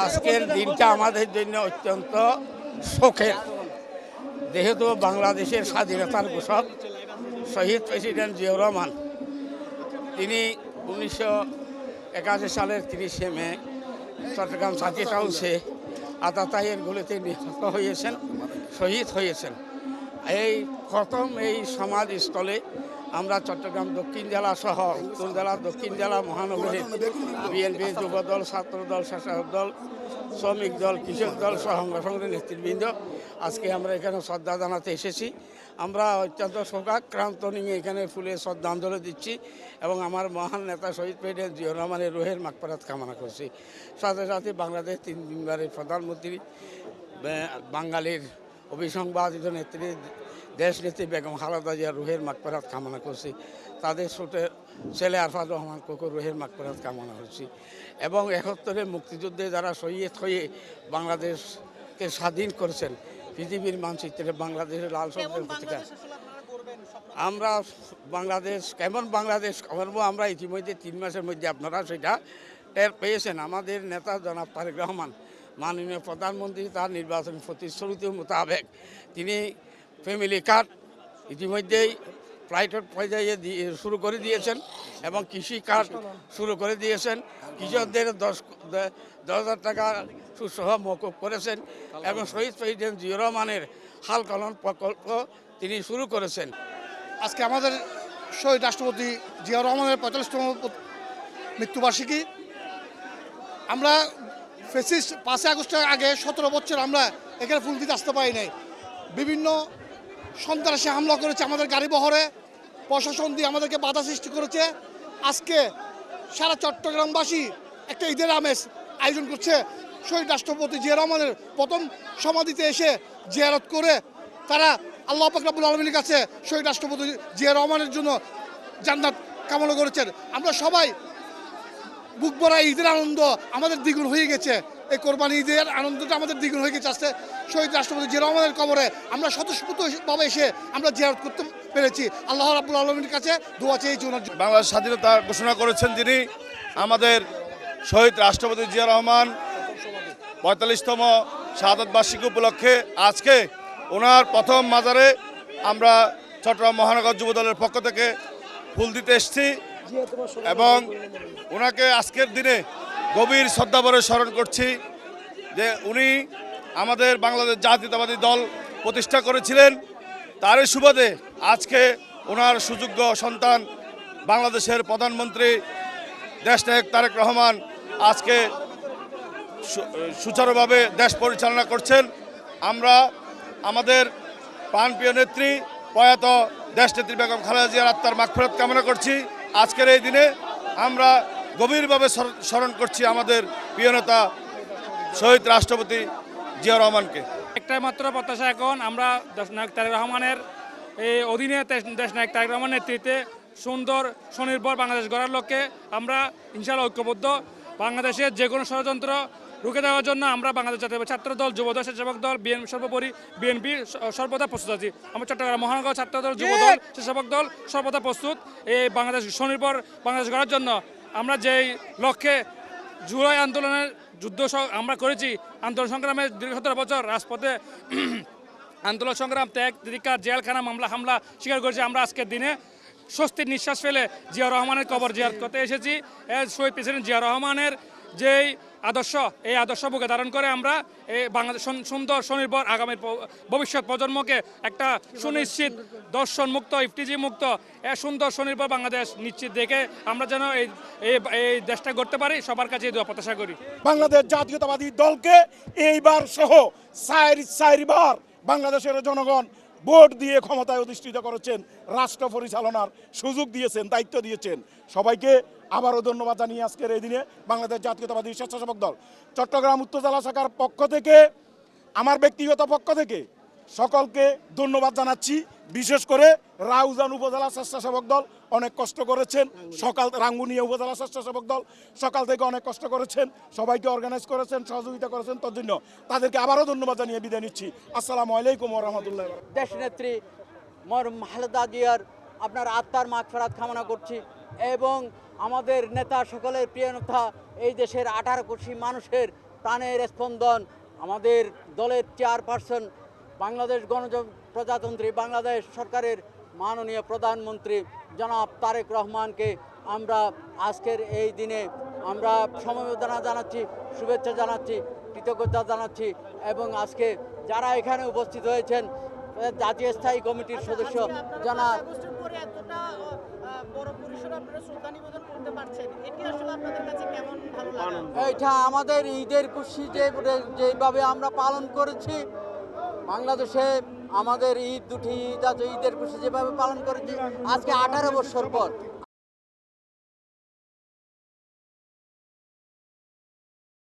আজকের দিনটা আমাদের জন্য অত্যন্ত শোকের, যেহেতু বাংলাদেশের স্বাধীনতার ঘোষক শহীদ প্রেসিডেন্ট জিয়াউর রহমান তিনি 1981 সালের 30শে মে চট্টগ্রাম সার্কিট হাউসে আতাতাইয়ের গুলিতে নিহত হয়েছেন, শহীদ হয়েছেন। এই প্রথম এই সমাধিস্থলে আমরা চট্টগ্রাম দক্ষিণ জেলা সহ উত্তর জেলা, দক্ষিণ জেলা, মহানগরীর বিএনপি, যুবদল, ছাত্রদল, স্বেচ্ছাসেবক দল, শ্রমিক দল, কৃষক দল সহ সংগঠনের নেতৃবৃন্দ আজকে আমরা এখানে শ্রদ্ধা জানাতে এসেছি। আমরা অত্যন্ত শোকাক্রান্ত নিয়ে এখানে ফুলে শ্রদ্ধাঞ্জলি দিচ্ছি এবং আমার মহান নেতা শহীদ প্রেসিডেন্ট জিয়াউর রহমানের রুহের মাগফিরাত কামনা করছি। সাথে সাথে বাংলাদেশ 3 প্রধানমন্ত্রী, বাঙালির অভিসংবাদিত নেত্রী দেশনেত্রী বেগম খালেদা জিয়ার রুহের মাগফিরাত কামনা করছি। তাদের ছেলে আরফাত রহমান কোকুর রুহের মাগফিরাত কামনা করছি এবং 71-এ মুক্তিযুদ্ধে যারা শহীদ হয়ে বাংলাদেশকে স্বাধীন করেছেন, পৃথিবীর মানচিত্রে বাংলাদেশের লাল সবুজের পতাকা। আমরা বাংলাদেশ কেমন বাংলাদেশ করবো আমরা ইতিমধ্যে 3 মাসের মধ্যে আপনারা সেটা টের পেয়েছেন। আমাদের নেতা জনাব তারেক রহমান মাননীয় প্রধানমন্ত্রী তার নির্বাচনী প্রতিশ্রুতি মোতাবেক তিনি ফ্যামিলি কার্ড ইতিমধ্যেই ফ্লাইটের পর্যায়ে শুরু করে দিয়েছেন এবং কৃষি কার্ড শুরু করে দিয়েছেন। কৃষকদের 10,000 টাকা সুসহ মওকুফ করেছেন এবং শহীদ প্রেসিডেন্ট জিয়াউর রহমানের হাল কলন প্রকল্প তিনি শুরু করেছেন। আজকে আমাদের শহীদ রাষ্ট্রপতি জিয়াউর রহমানের 45তম মৃত্যুবার্ষিকী। আমরা ফেসিস্ট 5 আগস্টের আগে 17 বছর আমরা এখানে ফুল দিতে আসতে পারি নাই। বিভিন্ন সন্ত্রাসী হামলা করেছে আমাদের গাড়ি বহরে, প্রশাসন দিয়ে আমাদেরকে বাধা সৃষ্টি করেছে। আজকে সারা চট্টগ্রামবাসী একটা ঈদের আমেজ আয়োজন করছে। শহীদ রাষ্ট্রপতি জিয়া রহমানের প্রথম সমাধিতে এসে জিয়ারত করে তারা আল্লাহ পাক রব্বুল আলামিনের কাছে শহীদ রাষ্ট্রপতি জিয়া রহমানের জন্য জান্নাত কামনা করেছেন। আমরা সবাই বুক ভরা ঈদের আনন্দ আমাদের দ্বিগুণ হয়ে গেছে। এই কোরবানি ঈদের আনন্দটা আমাদের দ্বিগুণ হয়ে গেছে। আজকে শহীদ রাষ্ট্রপতি জিয়া রহমানের কবরে আমরা স্বতঃস্ফূর্তভাবে এসে আমরা জিয়ারত করতে পেরেছি। আল্লাহ রাব্বুল আলামিনের কাছে দোয়া চেয়েছি ওনার জন্য। বাংলাদেশ স্বাধীনতা ঘোষণা করেছেন যিনি, আমাদের শহীদ রাষ্ট্রপতি জিয়া রহমান 45তম শাহাদাত বার্ষিকী উপলক্ষে আজকে ওনার প্রথম মাজারে আমরা চট্টগ্রাম মহানগর যুবদলের পক্ষ থেকে ফুল দিতে এসেছি এবং ওনাকে আজকের দিনে গভীর শ্রদ্ধাভরে স্মরণ করছি যে উনি আমাদের বাংলাদেশ জাতীয়তাবাদী দল প্রতিষ্ঠা করেছিলেন। তারই সুবাদে আজকে ওনার সুযোগ্য সন্তান বাংলাদেশের প্রধানমন্ত্রী দেশনায়ক তারেক রহমান আজকে সুচারুভাবে দেশ পরিচালনা করছেন। আমরা আমাদের প্রাণপ্রিয় নেত্রী প্রয়াত দেশনেত্রী বেগম খালেদা জিয়ার আত্মার মাগফিরাত কামনা করছি। আজকের এই দিনে আমরা গভীরভাবে স্মরণ করছি আমাদের প্রিয় নেতা শহীদ রাষ্ট্রপতি জিয়া রহমানকে। একটাই মাত্র প্রত্যাশা এখন আমরা দেশনায়ক তারেক রহমানের এই অধীনে দেশনায়ক তারেক রহমানের নেতৃত্বে সুন্দর স্বনির্ভর বাংলাদেশ গড়ার লক্ষ্যে আমরা ইনশাআল্লাহ ঐক্যবদ্ধ। বাংলাদেশের যে কোনো ষড়যন্ত্র রুখে দেওয়ার জন্য আমরা বাংলাদেশ জাতীয় ছাত্র দল, যুবদল, স্বেচ্ছাসেবক দল, সর্বোপরি বিএনপি সর্বদা প্রস্তুত আছি। আমরা চট্টগ্রাম মহানগর ছাত্র দল, যুবদল, স্বেচ্ছাসেবক দল সর্বদা প্রস্তুত এই বাংলাদেশ স্বনির্ভর বাংলাদেশ গড়ার জন্য। আমরা যেই লক্ষ্যে জুলাই আন্দোলনের যুদ্ধ আমরা করেছি, আন্দোলন সংগ্রামের দীর্ঘতর বছর রাজপথে আন্দোলন সংগ্রাম, ত্যাগ, ধিক্কার, জেলখানা, মামলা হামলা স্বীকার করেছি। আমরা আজকের দিনে স্বস্তির নিঃশ্বাস ফেলে জিয়া রহমানের কবর জিয়ারত করতে এসেছি। শহীদ প্রেসিডেন্ট জিয়া রহমানের যেই আদর্শ, এই আদর্শ বুকে ধারণ করে আমরা এই বাংলাদেশ সুন্দর স্বনির্ভর আগামী ভবিষ্যৎ প্রজন্মকে একটা সুনিশ্চিত দর্শন মুক্ত, ইফটিজি মুক্ত সুন্দর স্বনির্ভর বাংলাদেশ নিশ্চিত দেখে আমরা যেন এই দেশটা গড়তে পারি, সবার কাছে এই দোয়া প্রত্যাশা করি। বাংলাদেশ জাতীয়তাবাদী দলকে এইবার সহ 4বার বাংলাদেশের জনগণ ভোট দিয়ে ক্ষমতায় অধিষ্ঠিত করেছেন, রাষ্ট্র পরিচালনার সুযোগ দিয়েছেন, দায়িত্ব দিয়েছেন। সবাইকে আবারও ধন্যবাদ জানিয়ে আজকের এই দিনে বাংলাদেশ জাতীয়তাবাদী স্বেচ্ছাসেবক দল চট্টগ্রাম উত্তর জেলা শাখার পক্ষ থেকে, আমার ব্যক্তিগত পক্ষ থেকে সকলকে ধন্যবাদ জানাচ্ছি। বিশেষ করে রাউজান উপজেলা স্বেচ্ছাসেবক দল অনেক কষ্ট করেছেন, রাঙ্গুনিয়া উপজেলা স্বেচ্ছাসেবক দল সকাল থেকে অনেক কষ্ট করেছেন, সবাইকে অর্গানাইজ করেছেন, সহযোগিতা করেছেন। তার জন্য তাদেরকে আবারও ধন্যবাদ জানিয়ে বিদায় নিচ্ছি। আসসালামু আলাইকুম ওয়া রাহমাতুল্লাহ। দেশনেত্রী মরহুম খালেদা জিয়ার আপনার আত্মার মাগফিরাত কামনা করছি এবং আমাদের নেতা সকলের প্রিয় নেতা এই দেশের 18 কোটি মানুষের প্রাণের স্পন্দন আমাদের দলের চেয়ারপারসন বাংলাদেশ প্রজাতন্ত্রী বাংলাদেশ সরকারের মাননীয় প্রধানমন্ত্রী জনাব তারেক রহমানকে আমরা আজকের এই দিনে আমরা সমবেদনা জানাচ্ছি, শুভেচ্ছা জানাচ্ছি, কৃতজ্ঞতা জানাচ্ছি। এবং আজকে যারা এখানে উপস্থিত হয়েছেন জাতীয় স্থায়ী কমিটির সদস্য জনাব এইটা আমাদের ঈদের খুশি যেভাবে আমরা পালন করেছি বাংলাদেশে আমাদের ঈদ দুটি ঈদ আছে, ঈদের খুশি যেভাবে পালন করেছি আজকে 18 বছর পর